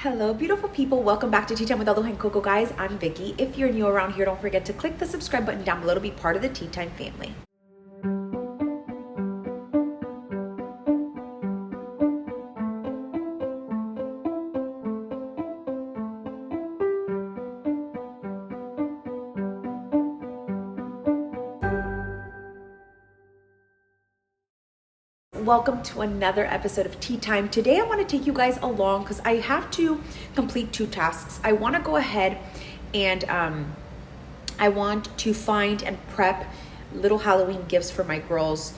Hello, beautiful people. Welcome back to Tea Time with Aldo and Coco, guys. I'm Vicky. If you're new around here, don't forget to click the subscribe button down below to be part of the Tea Time family. Welcome to another episode of Tea Time. Today I want to take you guys along because I have to complete two tasks. I want to go ahead and I want to find and prep little Halloween gifts for my girls,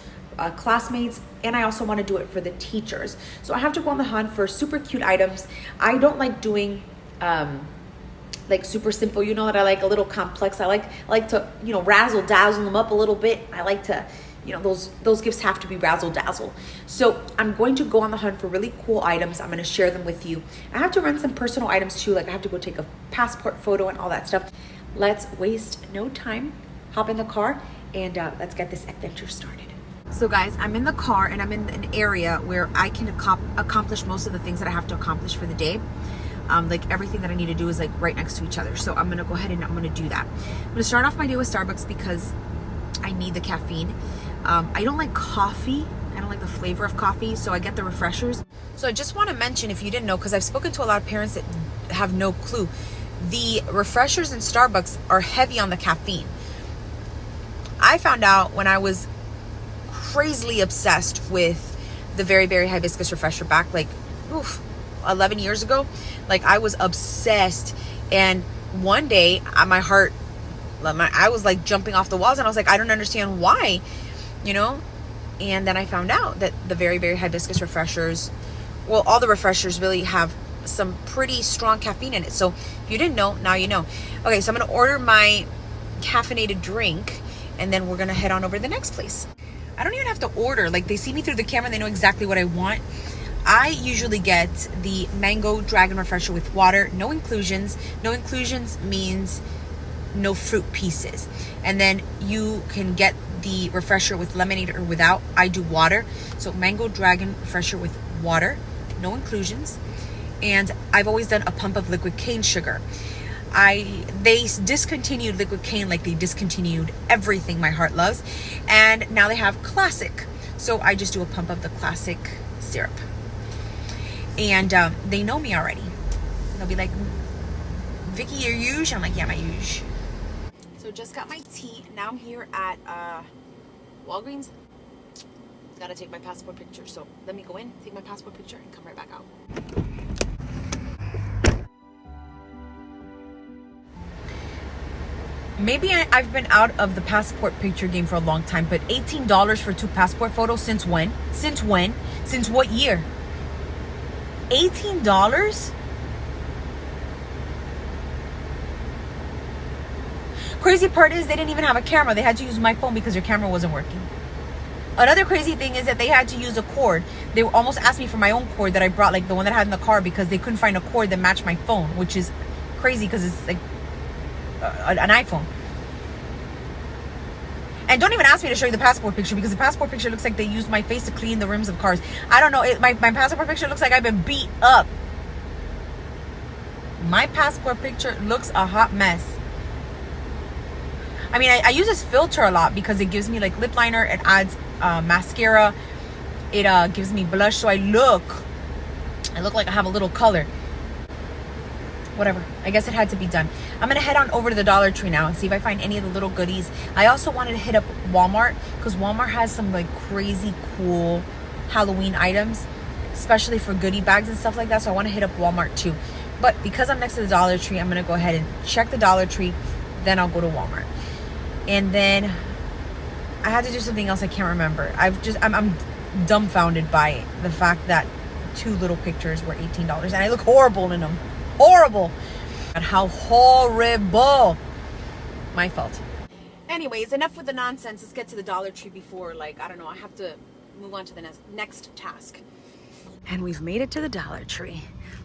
classmates, and I also want to do it for the teachers. So I have to go on the hunt for super cute items. I don't like doing like super simple, you know, that I like a little complex. I like to, you know, razzle dazzle them up a little bit. I like to, you know, those gifts have to be razzle dazzle. So I'm going to go on the hunt for really cool items. I'm going to share them with you. I have to run some personal items too. Like I have to go take a passport photo and all that stuff. Let's waste no time. Hop in the car and let's get this adventure started. So guys, I'm in the car and I'm in an area where I can accomplish most of the things that I have to accomplish for the day. Like everything that I need to do is like right next to each other. So I'm gonna go ahead and I'm gonna do that. I'm gonna start off my day with Starbucks because I need the caffeine. I don't like coffee. I don't like the flavor of coffee, so I get the refreshers. So I just want to mention, if you didn't know, because I've spoken to a lot of parents that have no clue, the refreshers in Starbucks are heavy on the caffeine. I found out when I was crazily obsessed with the very, very hibiscus refresher back like 11 years ago. Like I was obsessed, and one day I was like jumping off the walls, and I was like, I don't understand why, you know. And then I found out that the very, very hibiscus refreshers, well, all the refreshers really have some pretty strong caffeine in it. So if you didn't know, now you know. Okay, so I'm gonna order my caffeinated drink, and then we're gonna head on over to the next place. I don't even have to order. Like they see me through the camera and they know exactly what I want. I usually get the mango dragon refresher with water, no inclusions. No inclusions means no fruit pieces. And then you can get the refresher with lemonade or without. I do water. So mango dragon refresher with water, no inclusions. And I've always done a pump of liquid cane sugar. They discontinued liquid cane like they discontinued everything my heart loves. And now they have classic. So I just do a pump of the classic syrup. And they know me already. They'll be like, Vicky, you're huge? I'm like, yeah, my huge. So just got my tea. Now I'm here at Walgreens. Gotta take my passport picture. So let me go in, take my passport picture, and come right back out. Maybe I've been out of the passport picture game for a long time, but $18 for 2 passport photos, since when? Since when? Since what year? $18? Crazy part is they didn't even have a camera. They had to use my phone because their camera wasn't working. Another crazy thing is that they had to use a cord. They almost asked me for my own cord that I brought, like the one that I had in the car, because they couldn't find a cord that matched my phone, which is crazy because it's like an iPhone. And don't even ask me to show you the passport picture, because the passport picture looks like they used my face to clean the rims of cars. I don't know. My passport picture looks like I've been beat up. My passport picture looks a hot mess. I mean, I use this filter a lot because it gives me like lip liner. It adds mascara. It gives me blush. So I look like I have a little color. Whatever. I guess it had to be done. I'm going to head on over to the Dollar Tree now and see if I find any of the little goodies. I also wanted to hit up Walmart because Walmart has some like crazy cool Halloween items, especially for goodie bags and stuff like that. So I want to hit up Walmart too. But because I'm next to the Dollar Tree, I'm going to go ahead and check the Dollar Tree. Then I'll go to Walmart. And then I had to do something else I can't remember. I'm dumbfounded by the fact that 2 little pictures were $18 and I look horrible in them. Horrible. And how horrible. My fault. Anyways, enough with the nonsense. Let's get to the Dollar Tree before, like, I don't know, I have to move on to the next task. And we've made it to the Dollar Tree.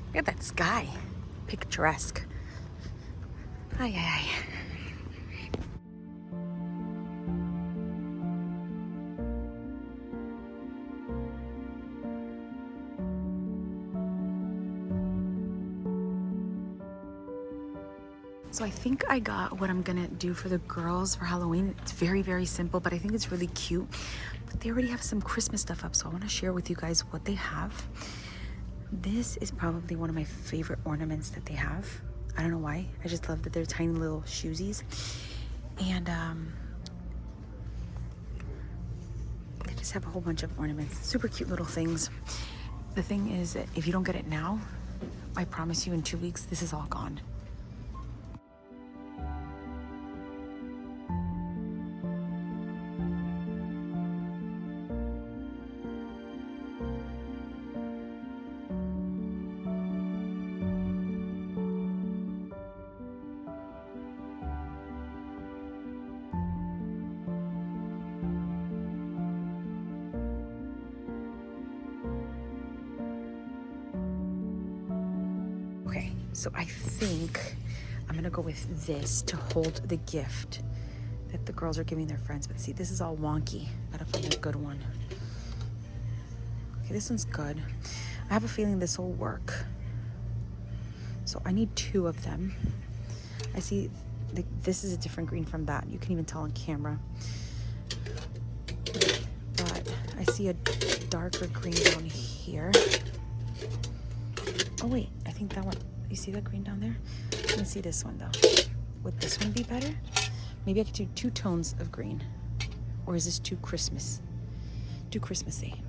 Look at that sky. Picturesque. Ay, ay, ay. So I think I got what I'm gonna do for the girls for Halloween. It's very, very simple, but I think it's really cute. But they already have some Christmas stuff up, so I wanna share with you guys what they have. This is probably one of my favorite ornaments that they have. I don't know why. I just love that they're tiny little shoesies. And they just have a whole bunch of ornaments. Super cute little things. The thing is that if you don't get it now, I promise you in 2 weeks, this is all gone. Okay, so I think I'm gonna go with this to hold the gift that the girls are giving their friends. But see, this is all wonky. Gotta find a good one. Okay, this one's good. I have a feeling this will work. So I need 2 of them. I see this is a different green from that. You can even tell on camera. But I see a darker green down here. Oh wait, I think that one, you see that green down there? Let me see this one though. Would this one be better? Maybe I could do 2 tones of green. Or is this too Christmas? Too Christmassy?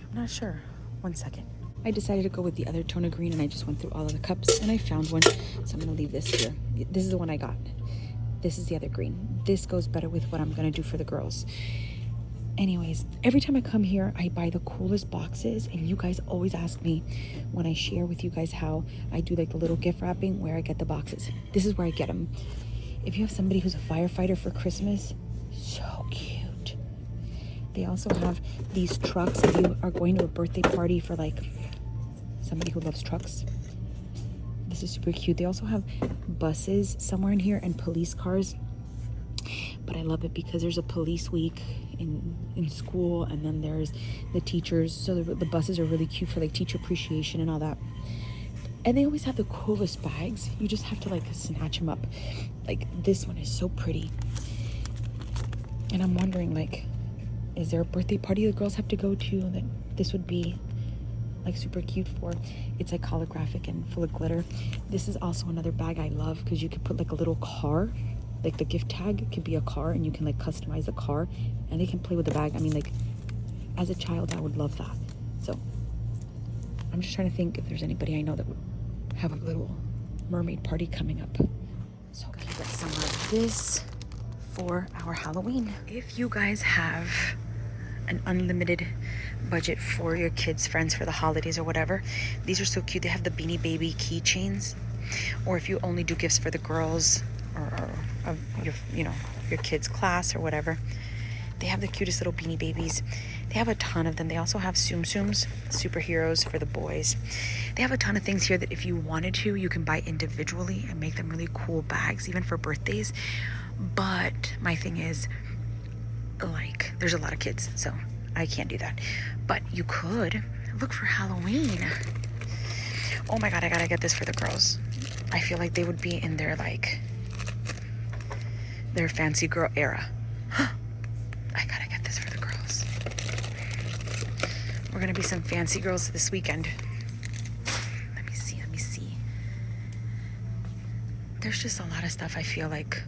I'm not sure. 1 second. I decided to go with the other tone of green and I just went through all of the cups and I found one. So I'm gonna leave this here. This is the one I got. This is the other green. This goes better with what I'm gonna do for the girls. Anyways, every time I come here, I buy the coolest boxes, and you guys always ask me when I share with you guys how I do like the little gift wrapping, where I get the boxes. This is where I get them. If you have somebody who's a firefighter for Christmas, so cute. They also have these trucks if you are going to a birthday party for like somebody who loves trucks. This is super cute. They also have buses somewhere in here and police cars. But I love it because there's a police week in school, and then there's the teachers. So the buses are really cute for like teacher appreciation and all that. And they always have the coolest bags. You just have to like snatch them up. Like this one is so pretty. And I'm wondering, like, is there a birthday party the girls have to go to that this would be like super cute for? It's like holographic and full of glitter. This is also another bag I love because you could put like a little car. Like the gift tag could be a car and you can like customize the car and they can play with the bag. I mean, like as a child, I would love that. So I'm just trying to think if there's anybody I know that would have a little mermaid party coming up. So I'm gonna get some of this for our Halloween. If you guys have an unlimited budget for your kids' friends for the holidays or whatever, these are so cute. They have the Beanie Baby keychains. Or if you only do gifts for the girls or of your, your kids' class or whatever, they have the cutest little Beanie Babies. They have a ton of them. They also have Tsum Tsums, superheroes for the boys. They have a ton of things here that if you wanted to, you can buy individually and make them really cool bags, even for birthdays. But my thing is, like, there's a lot of kids, so I can't do that. But you could look for Halloween. Oh my God, I gotta get this for the girls. I feel like they would be in their, like, their fancy girl era. I gotta get this for the girls. We're gonna be some fancy girls this weekend. Let me see. There's just a lot of stuff I feel like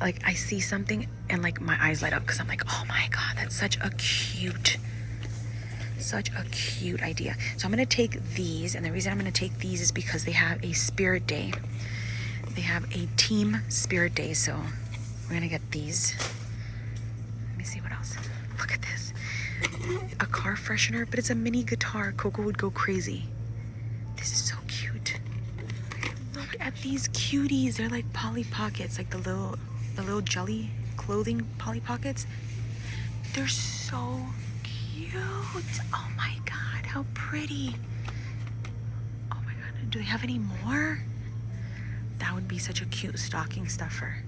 I see something and like my eyes light up because I'm like, oh my God, that's such a cute idea. So I'm gonna take these, and the reason I'm gonna take these is because they have a spirit day. They have a team spirit day, so we're gonna get these. Let me see what else. Look at this. A car freshener, but it's a mini guitar. Coco would go crazy. This is so cute. Look at these cuties. They're like Polly Pockets, like the little jelly clothing Polly Pockets. They're so cute. Oh my God, how pretty. Oh my God, do they have any more? That would be such a cute stocking stuffer.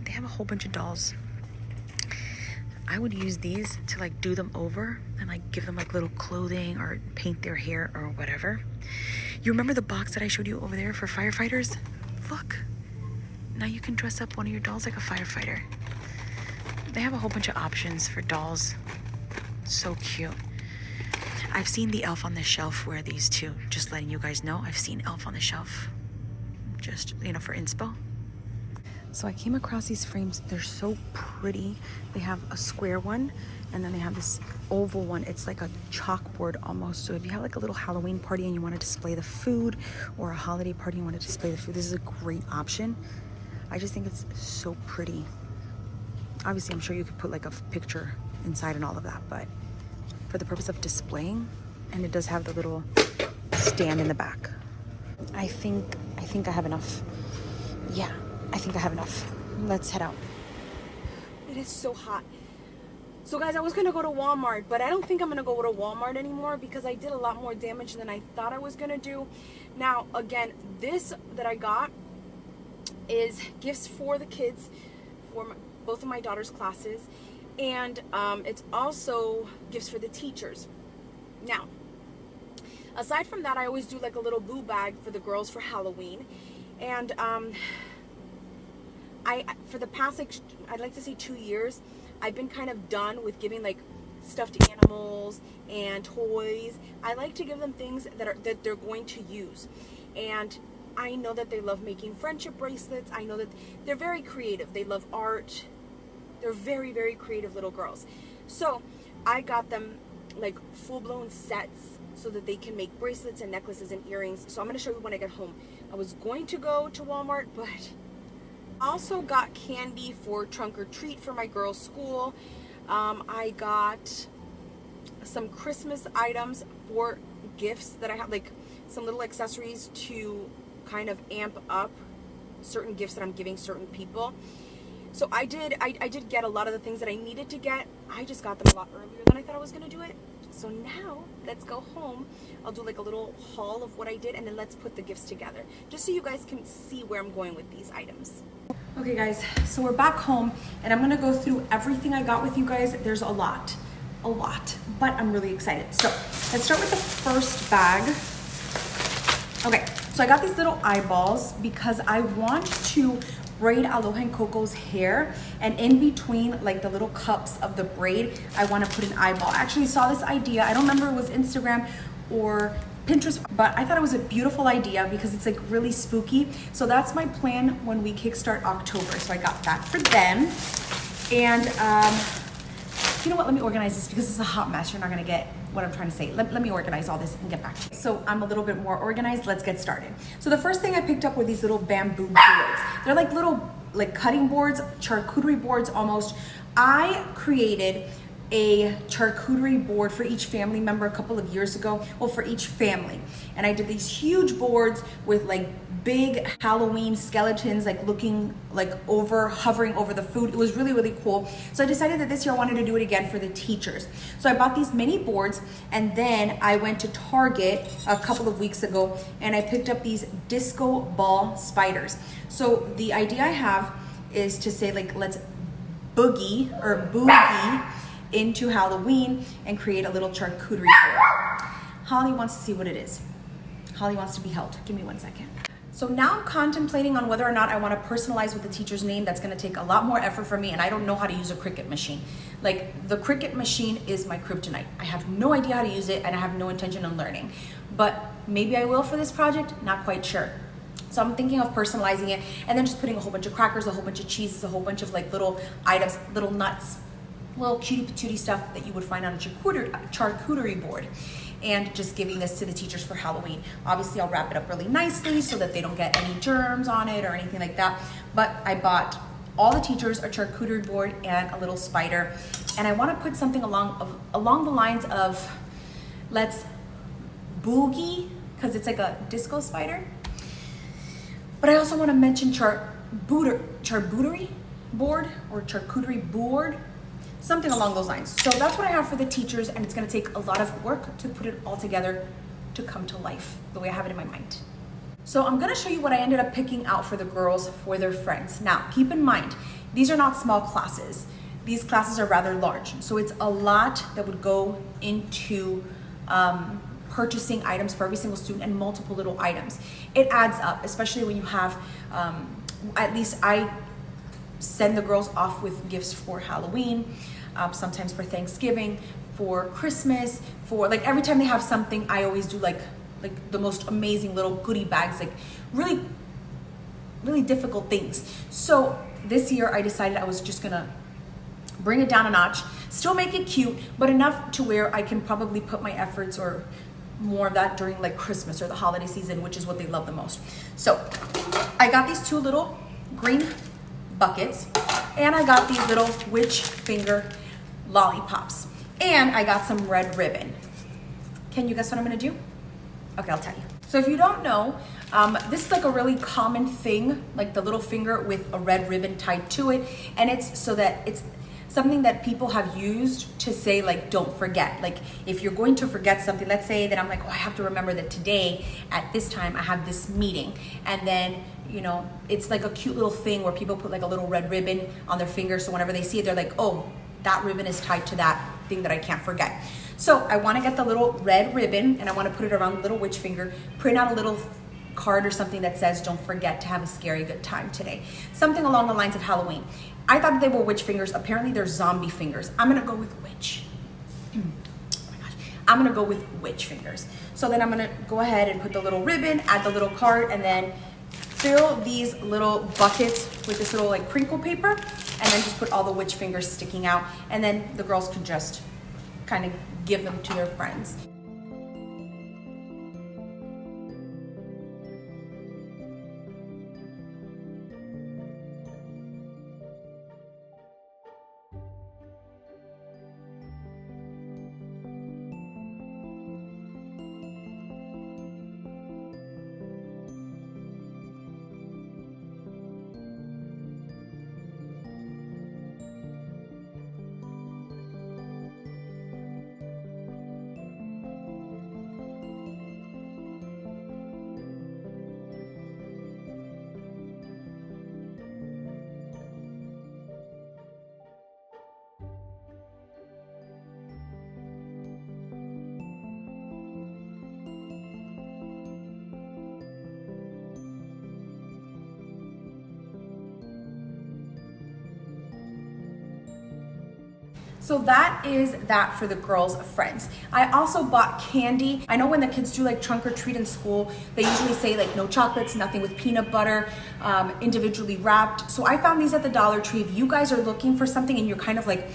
They have a whole bunch of dolls. I would use these to like do them over and like give them like little clothing or paint their hair or whatever. You remember the box that I showed you over there for firefighters? Look, now you can dress up one of your dolls like a firefighter. They have a whole bunch of options for dolls. So cute. I've seen the elf on the shelf wear these too. Just letting you guys know, I've seen elf on the shelf. Just, you know, for inspo. So I came across these frames. They're so pretty. They have a square one, and then they have this oval one. It's like a chalkboard almost. So if you have like a little Halloween party and you want to display the food, or a holiday party and you want to display the food, this is a great option. I just think it's so pretty. Obviously, I'm sure you could put like a picture inside and all of that, but for the purpose of displaying, and it does have the little stand in the back. I think I have enough. Yeah, I think I have enough. Let's head out. It is so hot. So guys, I was gonna go to Walmart, but I don't think I'm gonna go to Walmart anymore because I did a lot more damage than I thought I was gonna do. Now, again, this that I got is gifts for the kids, for both of my daughter's classes, and it's also gifts for the teachers. Now, aside from that, I always do like a little boo bag for the girls for Halloween, and for the past, like, I'd like to say 2 years, I've been kind of done with giving like stuffed animals and toys. I like to give them things that they're going to use, and I know that they love making friendship bracelets. I know that they're very creative. They love art. They're very, very creative little girls. So I got them like full-blown sets so that they can make bracelets and necklaces and earrings. So I'm going to show you when I get home. I was going to go to Walmart, but I also got candy for trunk or treat for my girls' school. I got some Christmas items for gifts that I have, like some little accessories to kind of amp up certain gifts that I'm giving certain people. So I did get a lot of the things that I needed to get. I just got them a lot earlier than I thought I was going to do it. So now let's go home. I'll do like a little haul of what I did, and then let's put the gifts together, just so you guys can see where I'm going with these items. Okay guys, so we're back home, and I'm going to go through everything I got with you guys. There's a lot, but I'm really excited. So let's start with the first bag. Okay, so I got these little eyeballs because I want to braid Aloha and Coco's hair, and in between like the little cups of the braid, I want to put an eyeball. I actually saw this idea. I don't remember if it was Instagram or Pinterest, but I thought it was a beautiful idea because it's like really spooky. So that's my plan when we kickstart October. So I got that for them. And you know what, let me organize this because it's a hot mess. You're not gonna get what I'm trying to say. Let me organize all this and get back to you. So I'm a little bit more organized. Let's get started. So the first thing I picked up were these little bamboo boards. They're like little like cutting boards, charcuterie boards almost. I created a charcuterie board for each family member a couple of years ago. Well, for each family. And I did these huge boards with like big Halloween skeletons, like looking like hovering over the food. It was really, really cool. So I decided that this year I wanted to do it again for the teachers. So I bought these mini boards, and then I went to Target a couple of weeks ago and I picked up these disco ball spiders. So the idea I have is to say like, let's boogie into Halloween and create a little charcuterie board. Holly wants to see what it is. Holly wants to be held. Give me 1 second. So now I'm contemplating on whether or not I want to personalize with the teacher's name. That's going to take a lot more effort for me, and I don't know how to use a Cricut machine. Like, the Cricut machine is my kryptonite. I have no idea how to use it, and I have no intention on learning. But maybe I will for this project, not quite sure. So I'm thinking of personalizing it and then just putting a whole bunch of crackers, a whole bunch of cheeses, a whole bunch of like little items, little nuts, little cutie patootie stuff that you would find on a charcuterie board, and just giving this to the teachers for Halloween. Obviously, I'll wrap it up really nicely so that they don't get any germs on it or anything like that. But I bought all the teachers a charcuterie board and a little spider, and I want to put something along the lines of let's boogie, because it's like a disco spider. But I also want to mention charcuterie board or charcuterie board, something along those lines. So that's what I have for the teachers, and it's going to take a lot of work to put it all together to come to life the way I have it in my mind. So I'm going to show you what I ended up picking out for the girls for their friends. Now, keep in mind, these are not small classes. These classes are rather large. So it's a lot that would go into purchasing items for every single student and multiple little items. It adds up, especially when you have, at least I send the girls off with gifts for Halloween, sometimes for Thanksgiving, for Christmas, for like every time they have something, I always do like the most amazing little goodie bags, like really difficult things. So this year I decided I was just gonna bring it down a notch, still make it cute, but enough to where I can probably put my efforts or more of that during like Christmas or the holiday season, which is what they love the most. So I got these 2 little green buckets, and I got these little witch finger lollipops, and I got some red ribbon. Can you guess what I'm gonna do? Okay, I'll tell you. So if you don't know, this is like a really common thing, like the little finger with a red ribbon tied to it, and it's so that it's something that people have used to say like, don't forget. Like if you're going to forget something, let's say that I'm like, oh, I have to remember that today at this time I have this meeting, and then it's like a cute little thing where people put like a little red ribbon on their finger, so whenever they see it, they're like, oh, that ribbon is tied to that thing that I can't forget. So I want to get the little red ribbon and I want to put it around the little witch finger, print out a little card or something that says, don't forget to have a scary good time today. Something along the lines of Halloween. I thought they were witch fingers. Apparently they're zombie fingers. I'm gonna go with witch. Oh my gosh. I'm gonna go with witch fingers. So then I'm gonna go ahead and put the little ribbon, add the little card, and then fill these little buckets with this little like crinkle paper, and then just put all the witch fingers sticking out, and then the girls can just kind of give them to their friends. So that is that for the girls' friends. I also bought candy. I know when the kids do like trunk or treat in school, they usually say like no chocolates, nothing with peanut butter, individually wrapped. So I found these at the Dollar Tree. If you guys are looking for something and you're kind of like,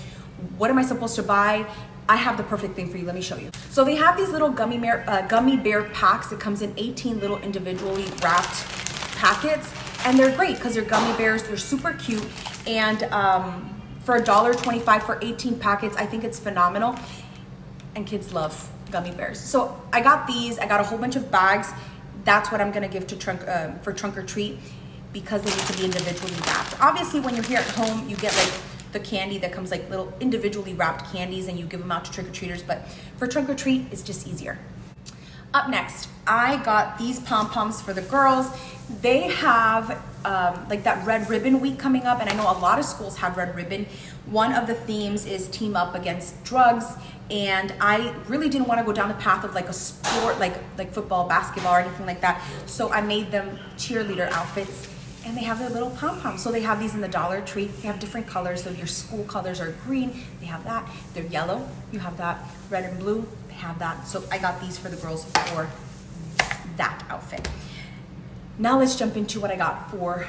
what am I supposed to buy? I have the perfect thing for you. Let me show you. So they have these little gummy bear packs. It comes in 18 little individually wrapped packets, and they're great because they're gummy bears. They're super cute, and for $1.25 for 18 packets, I think it's phenomenal, and kids love gummy bears. So I got these. I got a whole bunch of bags. That's what I'm gonna give to for trunk or treat, because they need to be individually wrapped. Obviously, when you're here at home, you get like the candy that comes like little individually wrapped candies, and you give them out to trick-or-treaters, but for trunk or treat, it's just easier. Up next, I got these pom-poms for the girls. They have like that Red Ribbon Week coming up, and I know a lot of schools have Red Ribbon. One of the themes is Team Up Against Drugs, and I really didn't want to go down the path of like a sport, like football, basketball, or anything like that. So I made them cheerleader outfits, and they have their little pom-poms. So they have these in the Dollar Tree. They have different colors. So your school colors are green, they have that. They're yellow, you have that. Red and blue, they have that. So I got these for the girls for that outfit. Now let's jump into what I got for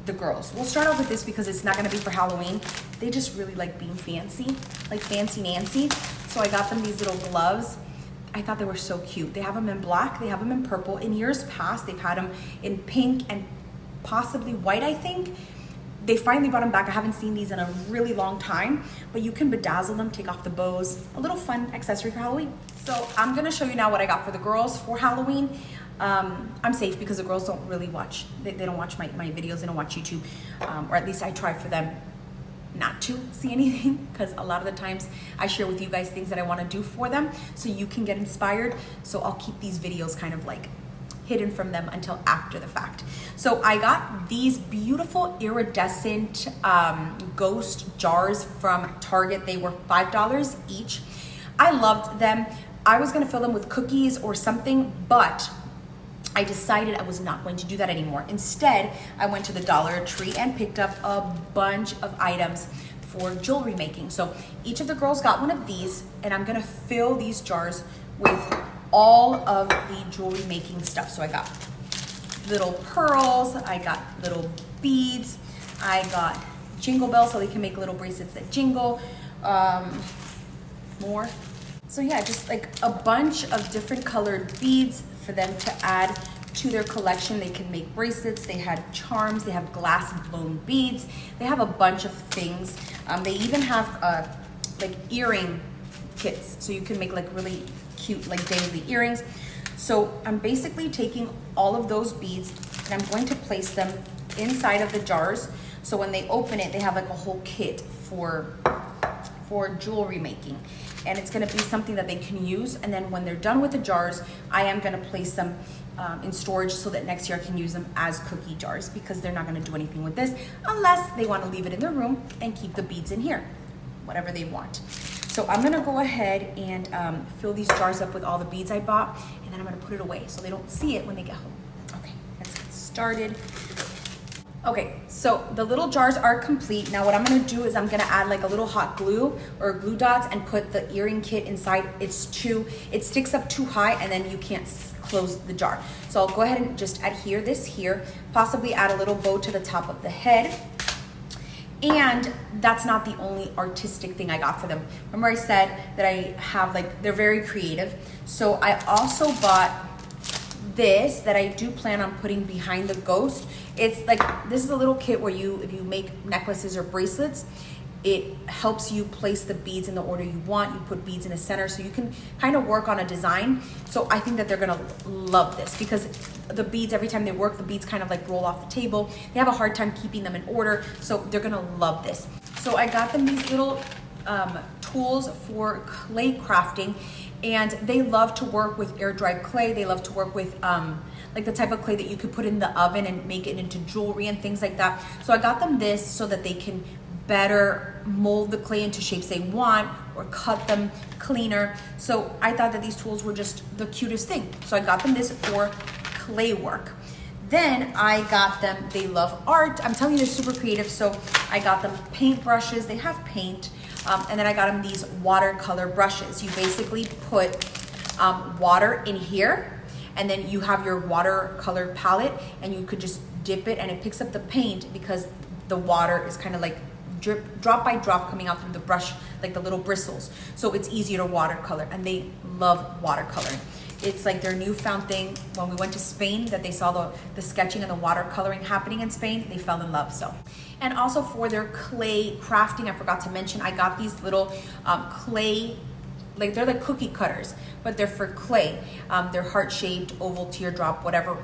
the girls. We'll start off with this because it's not gonna be for Halloween. They just really like being fancy, like Fancy Nancy. So I got them these little gloves. I thought they were so cute. They have them in black, they have them in purple. In years past, they've had them in pink and possibly white, I think. They finally brought them back. I haven't seen these in a really long time, but you can bedazzle them, take off the bows. A little fun accessory for Halloween. So I'm gonna show you now what I got for the girls for Halloween. I'm safe because the girls don't really watch, they don't watch my videos, they don't watch YouTube, or at least I try for them not to see anything, because a lot of the times I share with you guys things that I want to do for them so you can get inspired. So I'll keep these videos kind of like hidden from them until after the fact. So I got these beautiful iridescent ghost jars from Target. They were $5 each. I loved them. I was gonna fill them with cookies or something, but I decided I was not going to do that anymore. Instead, I went to the Dollar Tree and picked up a bunch of items for jewelry making. So each of the girls got one of these, and I'm gonna fill these jars with all of the jewelry making stuff. So I got little pearls, I got little beads, I got jingle bells so they can make little bracelets that jingle, more. So yeah, just like a bunch of different colored beads for them to add to their collection. They can make bracelets, they had charms, they have glass blown beads, they have a bunch of things. They even have like earring kits, so you can make like really cute like dangly earrings. So I'm basically taking all of those beads and I'm going to place them inside of the jars. So when they open it, they have like a whole kit for jewelry making. And it's gonna be something that they can use. And then when they're done with the jars, I am gonna place them in storage so that next year I can use them as cookie jars, because they're not gonna do anything with this unless they wanna leave it in their room and keep the beads in here, whatever they want. So I'm gonna go ahead and fill these jars up with all the beads I bought, and then I'm gonna put it away so they don't see it when they get home. Okay, let's get started. Okay, so the little jars are complete. Now what I'm gonna do is I'm gonna add like a little hot glue or glue dots and put the earring kit inside. It sticks up too high and then you can't close the jar. So I'll go ahead and just adhere this here, possibly add a little bow to the top of the head. And that's not the only artistic thing I got for them. Remember I said that I have like, they're very creative. So I also bought this that I do plan on putting behind the ghost. It's like, this is a little kit where if you make necklaces or bracelets, it helps you place the beads in the order you want. You put beads in the center so you can kind of work on a design. So I think that they're gonna love this, because the beads, every time they work, the beads kind of like roll off the table. They have a hard time keeping them in order, so they're gonna love this. So I got them these little tools for clay crafting, and they love to work with air dried clay. They love to work with like the type of clay that you could put in the oven and make it into jewelry and things like that. So I got them this so that they can better mold the clay into shapes they want or cut them cleaner. So I thought that these tools were just the cutest thing. So I got them this for clay work. Then I got them, they love art. I'm telling you, they're super creative. So I got them paint brushes. They have paint. And then I got them these watercolor brushes. You basically put water in here, and then you have your watercolor palette, and you could just dip it and it picks up the paint, because the water is kind of like drop by drop coming out through the brush, like the little bristles. So it's easier to watercolor, and they love watercoloring. It's like their newfound thing. When we went to Spain, that they saw the sketching and the watercoloring happening in Spain, they fell in love. So, and also for their clay crafting, I forgot to mention, I got these little clay, like they're like cookie cutters, but they're for clay. They're heart-shaped, oval, teardrop, whatever,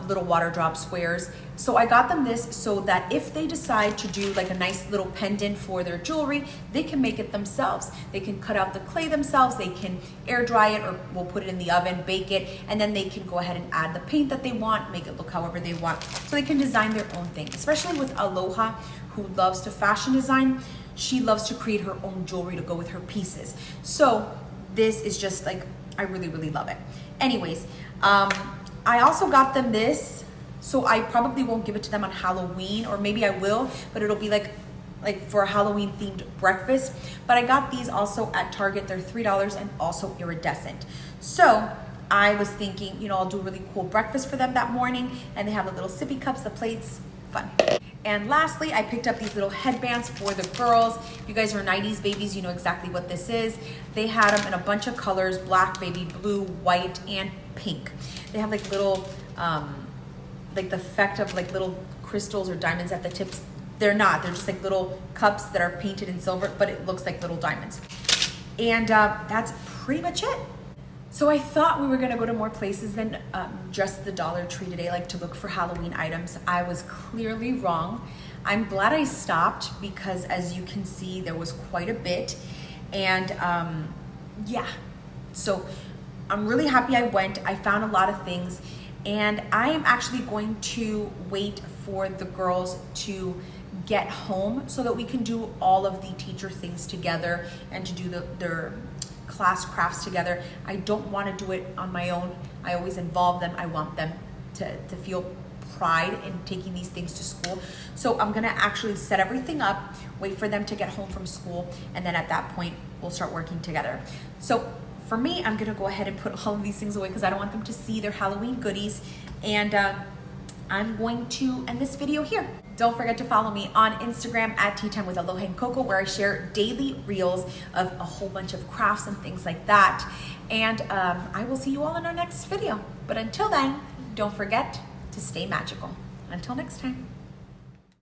little water drop squares. So I got them this so that if they decide to do like a nice little pendant for their jewelry, they can make it themselves. They can cut out the clay themselves, they can air dry it, or we'll put it in the oven, bake it, and then they can go ahead and add the paint that they want, make it look however they want. So they can design their own thing, especially with Aloha, who loves to fashion design. She loves to create her own jewelry to go with her pieces. So this is just like, I really, really love it. Anyways, I also got them this, so I probably won't give it to them on Halloween, or maybe I will, but it'll be like for a Halloween themed breakfast. But I got these also at Target. They're $3 and also iridescent. So I was thinking, you know, I'll do a really cool breakfast for them that morning, and they have the little sippy cups, the plates, fun. And lastly, I picked up these little headbands for the girls. If you guys are 90s babies, you know exactly what this is. They had them in a bunch of colors: black, baby blue, white, and pink. They have like little, like the effect of like little crystals or diamonds at the tips. They're not, they're just like little cups that are painted in silver, but it looks like little diamonds. And that's pretty much it. So I thought we were gonna go to more places than just the Dollar Tree today, like to look for Halloween items. I was clearly wrong. I'm glad I stopped, because as you can see, there was quite a bit. And yeah, so I'm really happy I went. I found a lot of things, and I am actually going to wait for the girls to get home so that we can do all of the teacher things together and to do their class crafts together. I don't want to do it on my own. I always involve them. I want them to feel pride in taking these things to school. So I'm gonna actually set everything up, wait for them to get home from school, and then at that point, we'll start working together. So for me, I'm gonna go ahead and put all of these things away because I don't want them to see their Halloween goodies. And I'm going to end this video here. Don't forget to follow me on Instagram at Tea Time with Aloha and Coco, where I share daily reels of a whole bunch of crafts and things like that. And I will see you all in our next video. But until then, don't forget to stay magical. Until next time.